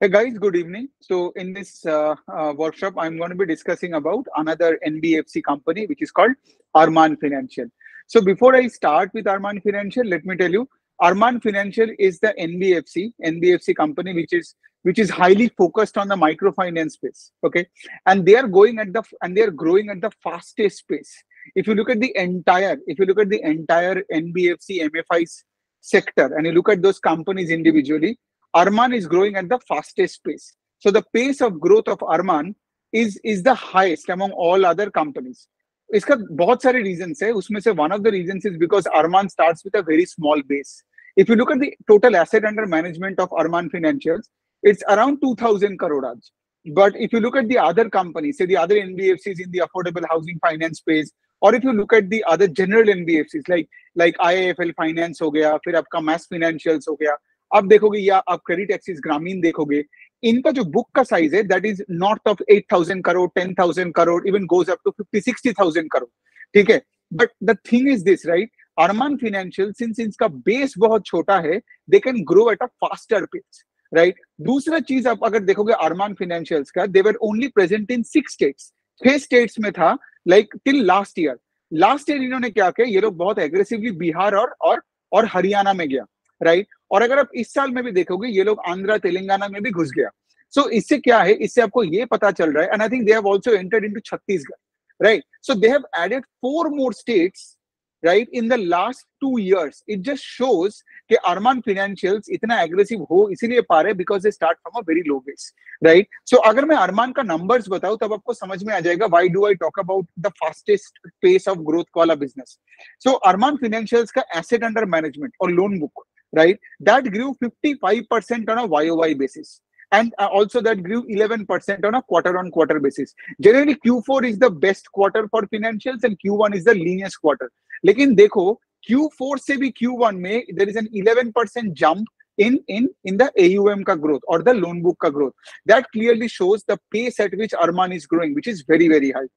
Hey guys, good evening. So in this workshop, I'm going to be discussing about another NBFC company, which is called Arman Financial. So before I start with Arman Financial, let me tell you, Arman Financial is the NBFC company, which is highly focused on the microfinance space. Okay, and they are growing at the fastest pace. If you look at the entire NBFC MFI sector, and you look at those companies individually, Arman is growing at the fastest pace. So the pace of growth of Arman is the highest among all other companies. इसका बहुत सारे reasons है. उसमें से one of the reasons is because Arman starts with a very small base. If you look at the total asset under management of Arman Financials, it's around 2,000 crore aaj. But if you look at the other companies, say the other NBFCs in the affordable housing finance space, or if you look at the other general NBFCs like IIFL Finance हो गया, फिर आपका Mass Financials हो गया, आप देखोगे या आप क्रेडिट एक्सिस ग्रामीण देखोगे, इनका जो बुक का साइज है that is north of 8,000 crore, 10,000 crore, even goes up to 50-60,000 crore. ठीक है, but the thing is this, right, Arman financial since इनका बेस बहुत छोटा है, they can grow at a faster pace, right. दूसरा चीज आप अगर देखोगे अरमान फाइनेंशियल्स का, they were only present in 6 states. 6 states में था लाइक टिल लास्ट ईयर इन्होंने क्या किया, ये लोग बहुत एग्रेसिवली बिहार और हरियाणा में गया, राइट. और अगर आप इस साल में भी देखोगे, ये लोग आंध्र तेलंगाना में भी घुस गया. सो इससे क्या है, इससे आपको ये पता चल रहा है, and I think they have also entered into Chhattisgarh, right. So they have added 4 more states, right, in the last 2 years. It just shows कि अरमान फाइनेंशियल्स इतना एग्रेसिव हो इसीलिए पा रहे because they start from a very low base, right. So अगर मैं अरमान का numbers बताऊं तब आपको समझ में आ जाएगा why do I talk about the fastest pace of growth वाला बिजनेस. सो अरमान फाइनेंशियल्स का एसेट अंडर मैनेजमेंट और loan book, right, that grew 55% on a YOY basis, and also that grew 11% on a quarter basis. Generally Q4 is the best quarter for financials and Q1 is the leanest quarter. लेकिन देखो Q4 से भी Q1 में there is an 11% jump in the AUM का growth or the loan book का growth. That clearly shows the pace at which Arman is growing, which is very very high.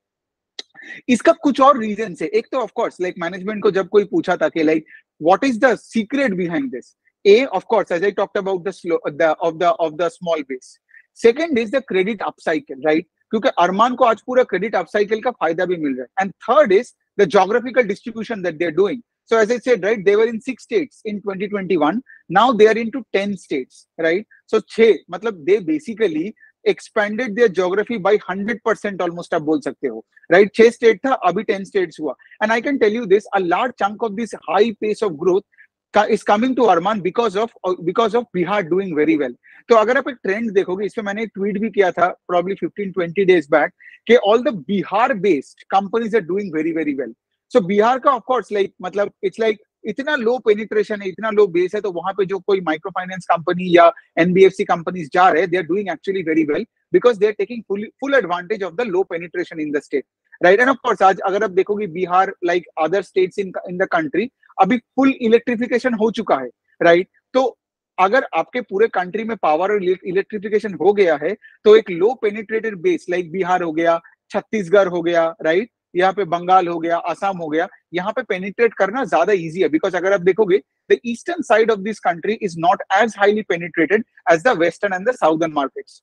इसका कुछ और रीजन है. एक तो ऑफ कोर्स लाइक मैनेजमेंट को जब कोई पूछा था कि like what is the secret behind this, uh of course as I talked about the small base. Second is the credit upcycle, right, क्योंकि अरमान को आज पूरा क्रेडिट अपसाइकिल का फायदा भी मिल रहा है. And third is the geographical distribution that they are doing. So as I said, right, they were in 6 states in 2021. Now they are into 10 states, right? So 6 मतलब they basically expanded their geography by 100% almost, आप बोल सकते हो, right? 6 state था, अभी 10 states हुआ. And I can tell you this, a large chunk of this high pace of growth is coming to Arman because of Bihar doing very well. तो अगर आप एक ट्रेंड देखोगे, इसमें मैंने एक ट्वीट भी किया था probably 15-20 days back कि all the Bihar based companies are doing very very well. So Bihar का ऑफ कोर्स लाइक मतलब इट्स लाइक इतना लो पेनिट्रेशन है, इतना लो बेस है, तो वहां पे जो कोई माइक्रो फाइनेंस कंपनी या एनबीएफसी कंपनीज जा रहे हैं, they are doing actually very well because they are taking full advantage of the low penetration in the state, right. And of course आज अगर आप देखोगे Bihar like other states in the country अभी full electrification हो चुका है, right. तो अगर आपके पूरे कंट्री में पावर और इलेक्ट्रिफिकेशन हो गया है, तो एक लो पेनिट्रेटेड बेस लाइक बिहार हो गया, छत्तीसगढ़ हो गया, राइट, यहाँ पे बंगाल हो गया, असम हो गया, यहाँ पे पेनिट्रेट करना ज्यादा इजी है. बिकॉज अगर आप देखोगे the eastern side of this country is not as highly penetrated as the western and the southern markets.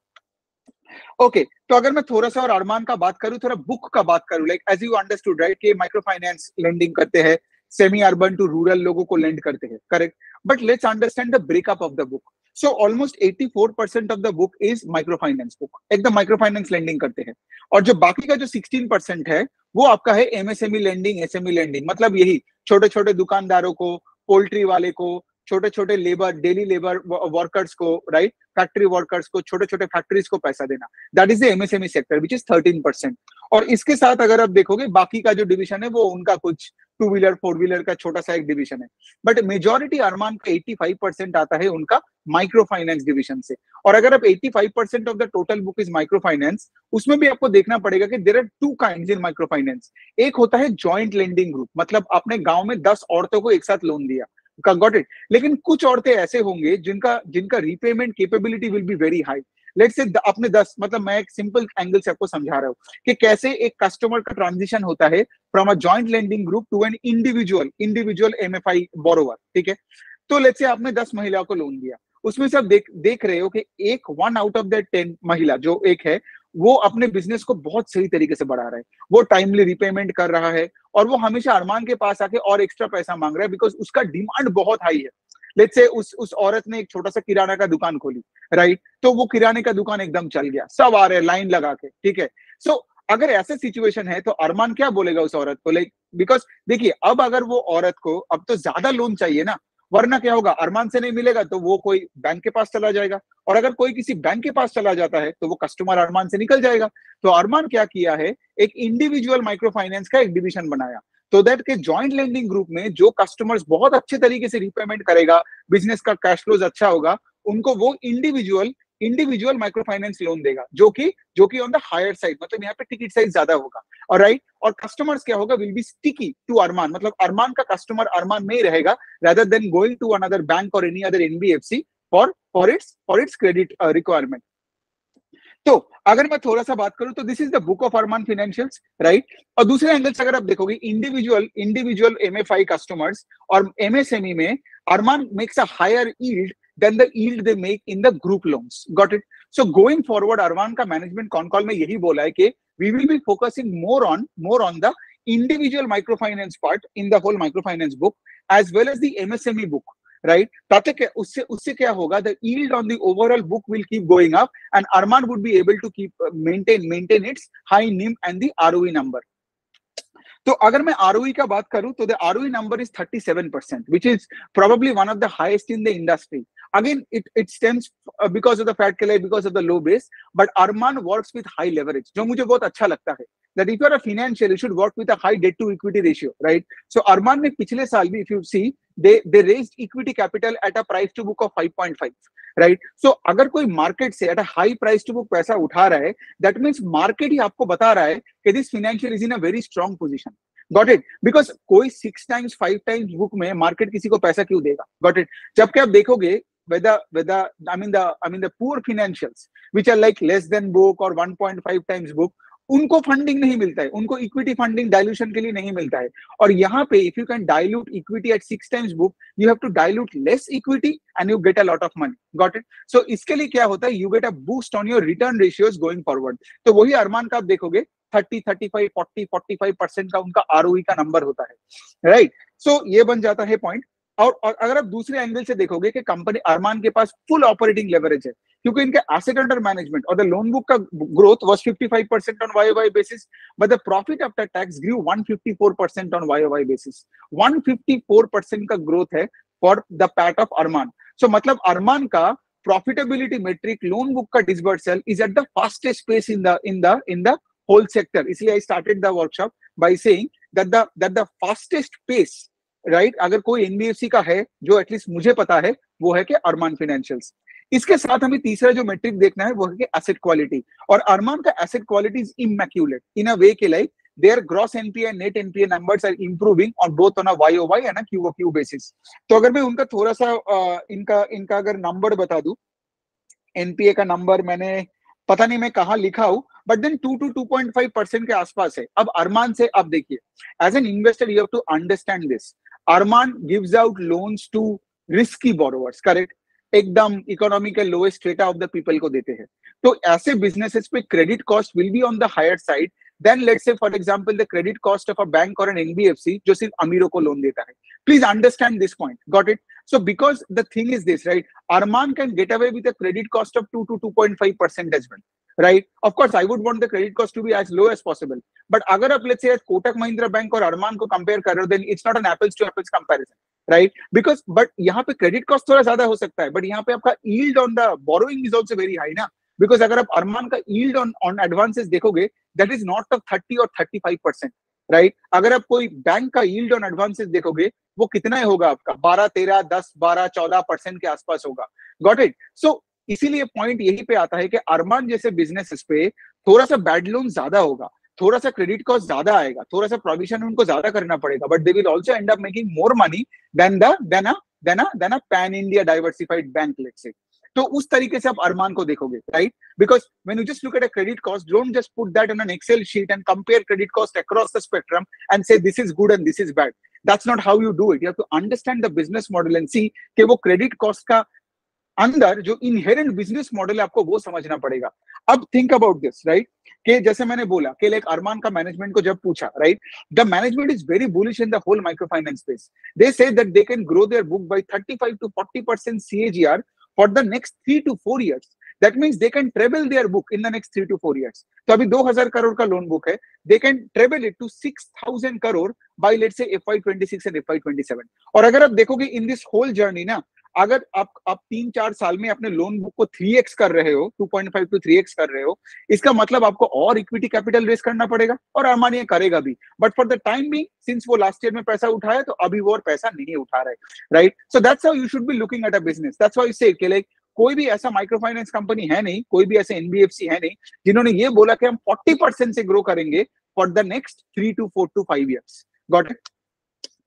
Okay, तो अगर मैं थोड़ा सा और अरमान का बात करूं, थोड़ा बुक का बात करूं, like as you understood, right, कि माइक्रो फाइनेंस लेंडिंग करते हैं, सेमी अर्बन टू रूरल लोगों को लेंड करते हैं, correct. But let's understand the breakup of the book. So almost 84% of the book is microfinance book. एकदम microfinance lending करते हैं. और जो बाकी का जो 16% है, वो आपका है MSME lending, SME lending. मतलब यही छोटे छोटे दुकानदारों को, पोल्ट्री वाले को, छोटे छोटे लेबर, डेली लेबर वर्कर्स को, राइट, फैक्ट्री वर्कर्स को, छोटे छोटे फैक्ट्रीज को पैसा देना. That is the MSME sector which is 13%. और इसके साथ अगर आप देखोगे बाकी का जो डिवीजन है वो उनका कुछ 2 व्हीलर 4 व्हीलर का छोटा सा एक डिवीजन है. बट मेजोरिटी अरमान का 85% आता है उनका माइक्रो फाइनेंस डिवीजन से. और अगर आप 85% of the total book is micro finance, उसमें भी आपको देखना पड़ेगा कि there are 2 kinds in micro finance. एक होता है जॉइंट लेंडिंग ग्रुप, मतलब आपने गांव में 10 औरतों को एक साथ लोन दिया, गॉट इट. लेकिन कुछ औरतें ऐसे होंगे जिनका repayment capability will be very high. Let's say अपने 10, मतलब मैं एक सिंपल एंगल से आपको समझा रहा हूँ कि कैसे एक कस्टमर का ट्रांजिशन होता है from a joint lending group to an individual MFI borrower, ठीक है. तो लेट्स से आपने 10 महिलाओं को लोन दिया उसमें से आप देख रहे हो कि एक 1 out of the 10 महिला जो एक है, वो अपने बिजनेस को बहुत सही तरीके से बढ़ा रहा है, वो टाइमली रिपेमेंट कर रहा है, और वो हमेशा अरमान के पास आके और एक्स्ट्रा पैसा मांग रहा है, बिकॉज उसका डिमांड बहुत हाई है। लेट्स से उस औरत ने एक छोटा सा किराना का दुकान खोली, राइट, तो वो किराने का दुकान एकदम चल गया, सब आ रहे हैं लाइन लगा के, ठीक है। सो अगर ऐसा सिचुएशन है तो अरमान क्या बोलेगा उस औरत को, लाइक, बिकॉज देखिए, अब अगर वो औरत को अब तो ज्यादा लोन चाहिए ना, वरना क्या होगा, अरमान से नहीं मिलेगा तो वो कोई बैंक के पास चला जाएगा, और अगर कोई किसी बैंक के पास चला जाता है तो वो कस्टमर अरमान से निकल जाएगा। तो अरमान क्या किया है, एक इंडिविजुअल माइक्रो फाइनेंस का एक डिवीजन बनाया, तो दैट के जॉइंट लेंडिंग ग्रुप में जो कस्टमर्स बहुत अच्छे तरीके से रिपेमेंट करेगा, बिजनेस का कैश फ्लोज अच्छा होगा, उनको वो इंडिविजुअल माइक्रो फाइनेंस लोन देगा, जो कि ऑन द हायर साइड, मतलब यहाँ पे टिकट साइज ज्यादा होगा, और राइट, और कस्टमर्स क्या होगा, विल बी स्टिकी टू अरमान, मतलब अरमान का कस्टमर अरमान में ही रहेगा, rather than going to another bank or any other NBFC for its credit requirement. तो अगर मैं थोड़ा सा बात करूं तो this is the book of Arman financials, right. और दूसरे एंगल से अगर आप देखोगे, इंडिविजुअल MFI कस्टमर्स और MSME में Arman makes a higher yield than the yield they make in the group loans, got it. So going forward Arman का मैनेजमेंट कॉन कॉल में यही बोला है कि we will be focusing more on the individual micro finance part in the whole micro finance book as well as the MSME book, right. ताकि उससे उससे क्या होगा, the yield on the overall book will keep going up and Arman would be able to maintain its high NIM and the ROE number. तो अगर मैं ROE का बात करूं तो the ROE number is 37%, which is probably one of the highest in the industry. Again, it stems because of the fact because of the low base, but Arman works with high leverage, जो मुझे बहुत अच्छा लगता है, that if you are a financial, you should work with a high debt to equity ratio, right? So Arman ने पिछले साल भी, if you see, they raised equity capital at a price to book of 5.5, right. So अगर कोई market से at a high price to book पैसा उठा रहा है, दैट मींस मार्केट ही आपको बता रहा है कि this financial is in a very strong position, got it. Because कोई 6 टाइम्स 5 टाइम्स बुक में मार्केट किसी को पैसा क्यों देगा, गॉट इट। जबकि आप देखोगे the poor financials which are like less than book or 1.5 times book, उनको फंडिंग नहीं मिलता है, उनको इक्विटी फंडिंग डाइल्यूशन के लिए नहीं मिलता है। और यहाँ पे if you can dilute equity at 6 times book, you have to dilute less equity and you get a lot of money, got it. So इसके लिए क्या होता है, you get a boost on your return ratios going forward. तो वही अरमान का आप देखोगे 30, 35, 40, 45% का उनका ROE का नंबर होता है, राइट। सो ये बन जाता है पॉइंट। और अगर आप दूसरे एंगल से देखोगे कि कंपनी अरमान के पास फुल ऑपरेटिंग लेवरेज है, क्योंकि इनके एसेट अंडर मैनेजमेंट और द लोन बुक का growth was 55% on YOY basis, but the profit after tax grew 154% on YOY basis. 154% का ग्रोथ है for the PAT of Arman. So मतलब अरमान का प्रॉफिटेबिलिटी मेट्रिक लोन बुक का disbursal is at the fastest pace in the whole sector. इसलिए I started the workshop by saying that the fastest pace, right, अगर कोई NBFC का है जो at least मुझे पता है, वो है कि अरमान फाइनेंशियल्स। इसके साथ हमें तीसरा जो मेट्रिक देखना है वो है कि एसेट क्वालिटी, और अरमान का asset quality is immaculate in a way के like their gross NPA net NPA numbers are improving on both on a YOY and a QOQ basis. तो अगर मैं उनका थोड़ा सा इनका अगर नंबर बता दूं, NPA का नंबर मैंने पता नहीं मैं कहाँ लिखा हूं, बट देन 2 to 2.5% के आसपास है। अब अरमान से आप देखिए, as an investor you have to understand this, Arman gives out loans to risky borrowers, correct, एकदम इकोनॉमी के lowest strata of the people को देते हैं। तो ऐसे बिजनेसेस पे credit cost will be on the higher side than let's say for example the credit cost of a bank और an NBFC जो सिर्फ अमीरों को लोन देता है। Please understand this point, got it. So because the thing is this, right, Arman can get away with a credit cost of 2 to 2.5% as well, right? Of course, I would want the credit cost to be as low as possible. But अगर आप let's say Kotak Mahindra Bank और Arman को compare कर रहे हो, then it's not an apples to apples comparison, right? Because but यहाँ पे credit cost थोड़ा ज्यादा हो सकता है, but यहाँ पे आपका yield on the borrowing is also very high ना, because अगर आप Arman का yield on advances देखोगे, that is not of 30 or 35%. Right, अगर आप कोई बैंक का यील्ड ऑन एडवांसेस देखोगे, वो कितना ही होगा आपका, 12, 13, 10, 12, 14% के आसपास होगा, गॉट इट। सो इसीलिए पॉइंट यही पे आता है कि अरमान जैसे बिजनेसेस पे थोड़ा सा बैड लोन ज्यादा होगा, थोड़ा सा क्रेडिट कॉस्ट ज्यादा आएगा, थोड़ा सा प्रोविजन उनको ज्यादा करना पड़ेगा, but they will also end up making more money than a pan India diversified bank, let's say. तो उस तरीके से आप अरमान को देखोगे, right, because when you just look at a credit cost, don't just put that on an excel sheet and compare credit cost across the spectrum and say this is good and this is bad. That's not how you do it. You have to understand the business model and see कि वो credit cost का अंदर जो inherent business model है आपको वो समझना पड़ेगा। अब थिंक अबाउट दिस, राइट, कि जैसे मैंने बोला कि लाइक अरमान का मैनेजमेंट को जब पूछा, right, the management is very bullish in the whole micro finance space. They say that they can grow their book by 35 to 40% CAGR for the next 3 to 4 years. That means they can treble their book in the next 3 to 4 years. तो अभी 2000 करोड़ का loan book है, they can treble it to 6000 crore by let's say FY26 and FY27. और अगर आप देखोगे in this whole journey ना, अगर आप 3-4 साल में अपने लोन बुक को 3x कर रहे हो, 2.5 to 3x कर रहे हो, इसका मतलब आपको और इक्विटी कैपिटल रेस करना पड़ेगा, और अरमान ये करेगा भी। But for the time being, since वो लास्ट ईयर में पैसा उठाया, तो अभी वो और पैसा नहीं उठा रहे, right? So that's how you should be looking at a business. That's why से कि लाइक कोई भी ऐसा माइक्रो फाइनेंस कंपनी है नहीं, कोई भी ऐसे एनबीएफसी है नहीं जिन्होंने ये बोला कि हम 40% से ग्रो करेंगे for the next 3 to 4 to 5 years. Got it?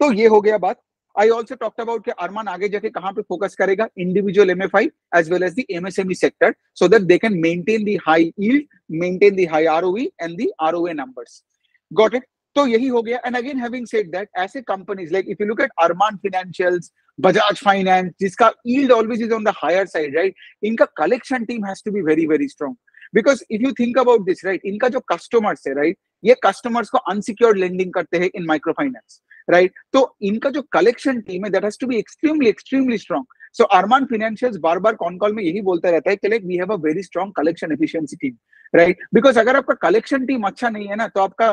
तो ये हो गया बात। आई ऑल्सो टॉक्ट अबाउट कि अरमान आगे जाके कहां पे फोकस करेगा, individual MFI as well as the MSME sector, so that they can maintain the high yield, maintain the high ROE and the ROA numbers. Got it? तो यही हो गया। And again having said that, ऐसे companies like if you look at Arman financials, Bajaj finance, जिसका yield always is on the higher side, right, इनका collection team has to be very very strong. Because if you think about this, right, इनका जो customers है, right, ये customers को unsecured lending करते हैं इन micro finance, right? तो इनका जो कलेक्शन टीम है that has to be extremely extremely strong. So Arman financials बार बार कॉन कॉल में यही बोलता रहता है कि like we have a very strong collection efficiency team, right? Because अगर आपका कलेक्शन टीम अच्छा नहीं है ना, तो आपका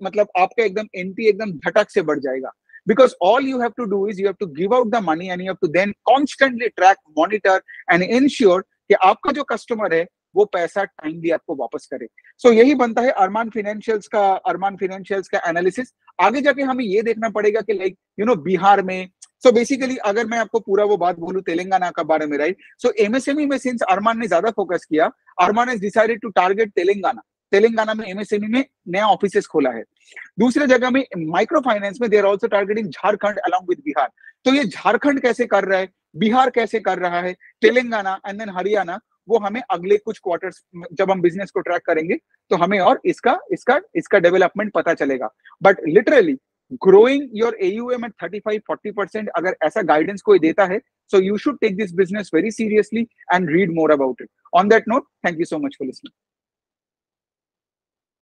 मतलब आपका एकदम एनपी एकदम झटक से बढ़ जाएगा। Because all you have to do is you have to give out the money and you have to then constantly track, monitor and ensure कि आपका जो कस्टमर है वो पैसा टाइमली आपको वापस करे। सो यही बनता है अरमान फाइनेंशियल्स का एनालिसिस। आगे जाके हमें ये देखना पड़ेगा कि लाइक यू नो बिहार में, सो बेसिकली अगर मैं आपको पूरा वो बात बोलूं तेलंगाना का बारे में, राइट, सो एमएसएमई में सिंस अरमान ने ज्यादा फोकस किया, Arman has decided to target Telangana में एमएसएमई में नया ऑफिसेस खोला है। दूसरे जगह में माइक्रो फाइनेंस में they are also targeting Jharkhand along with Bihar. तो ये झारखंड कैसे कर रहा है, बिहार कैसे कर रहा है, तेलंगाना एंड देन हरियाणा, वो हमें अगले कुछ क्वार्टर्स जब हम बिजनेस को ट्रैक करेंगे तो हमें और इसका डेवलपमेंट पता चलेगा। But literally growing your AUM at 35-40% अगर ऐसा गाइडेंस कोई देता है, so you should take this business very seriously and read more about it. On that note, thank you so much for listening.